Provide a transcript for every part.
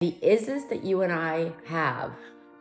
The is's that you and I have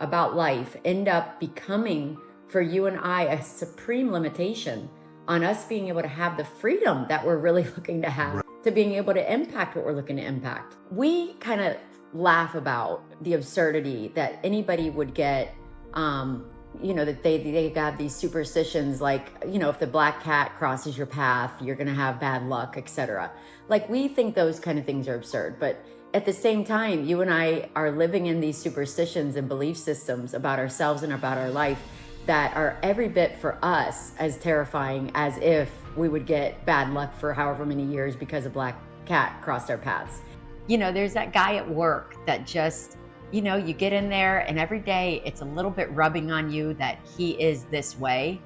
about life end up becoming, for you and I, a supreme limitation on us being able to have the freedom that we're really looking to have, to being able to impact what we're looking to impact. We kind of laugh about the absurdity that anybody would get, that they got these superstitions like, if the black cat crosses your path, you're going to have bad luck, etc. Like, we think those kind of things are absurd, but at the same time, you and I are living in these superstitions and belief systems about ourselves and about our life that are every bit for us as terrifying as if we would get bad luck for however many years because a black cat crossed our paths. There's that guy at work that just, you get in there and every day it's a little bit rubbing on you that he is this way.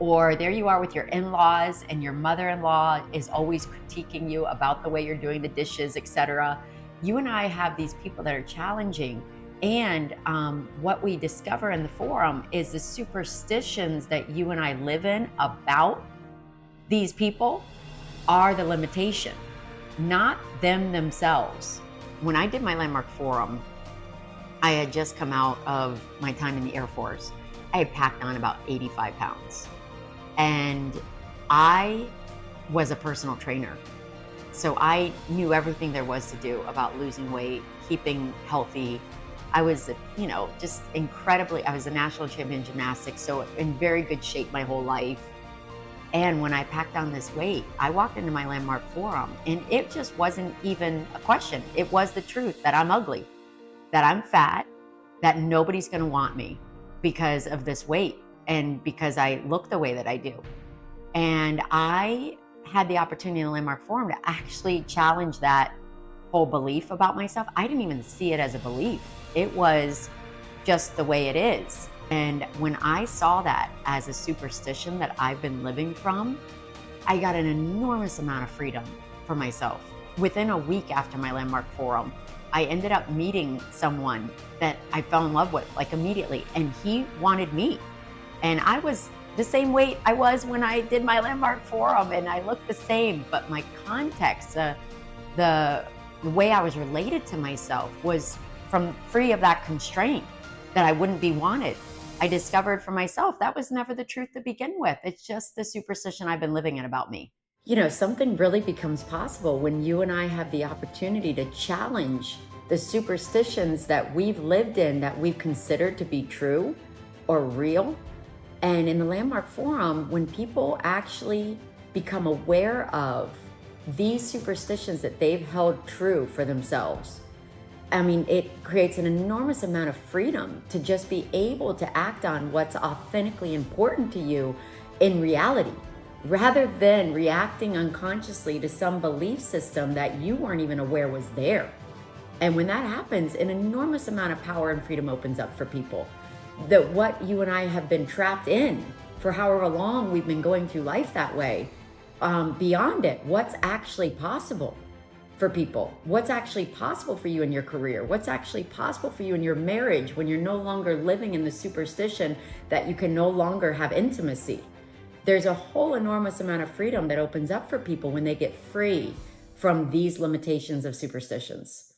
Or there you are with your in-laws and your mother-in-law is always critiquing you about the way you're doing the dishes, etc. You and I have these people that are challenging. And what we discover in the forum is the superstitions that you and I live in about these people are the limitation, not them themselves. When I did my landmark forum, I had just come out of my time in the Air Force. I had packed on about 85 pounds. And I was a personal trainer. So I knew everything there was to do about losing weight, keeping healthy. I was, just incredibly, I was a national champion in gymnastics, so in very good shape my whole life. And when I packed on this weight, I walked into my landmark forum and it just wasn't even a question. It was the truth that I'm ugly, that I'm fat, that nobody's gonna want me because of this weight and because I look the way that I do. And I had the opportunity in the landmark forum to actually challenge that whole belief about myself. I didn't even see it as a belief. It was just the way it is. And when I saw that as a superstition that I've been living from, I got an enormous amount of freedom for myself. Within a week after my landmark forum, I ended up meeting someone that I fell in love with, like, immediately, and he wanted me. And I was the same weight I was when I did my landmark forum, and I looked the same, but my context, the way I was related to myself was free of that constraint that I wouldn't be wanted. I discovered for myself that was never the truth to begin with. It's just the superstition I've been living in about me. Something really becomes possible when you and I have the opportunity to challenge the superstitions that we've lived in, that we've considered to be true or real. And in the landmark forum, when people actually become aware of these superstitions that they've held true for themselves, it creates an enormous amount of freedom to just be able to act on what's authentically important to you in reality, rather than reacting unconsciously to some belief system that you weren't even aware was there. And when that happens, an enormous amount of power and freedom opens up for people. That what you and I have been trapped in for however long we've been going through life that way, beyond it, what's actually possible for people? What's actually possible for you in your career? What's actually possible for you in your marriage when you're no longer living in the superstition that you can no longer have intimacy? There's a whole enormous amount of freedom that opens up for people when they get free from these limitations of superstitions.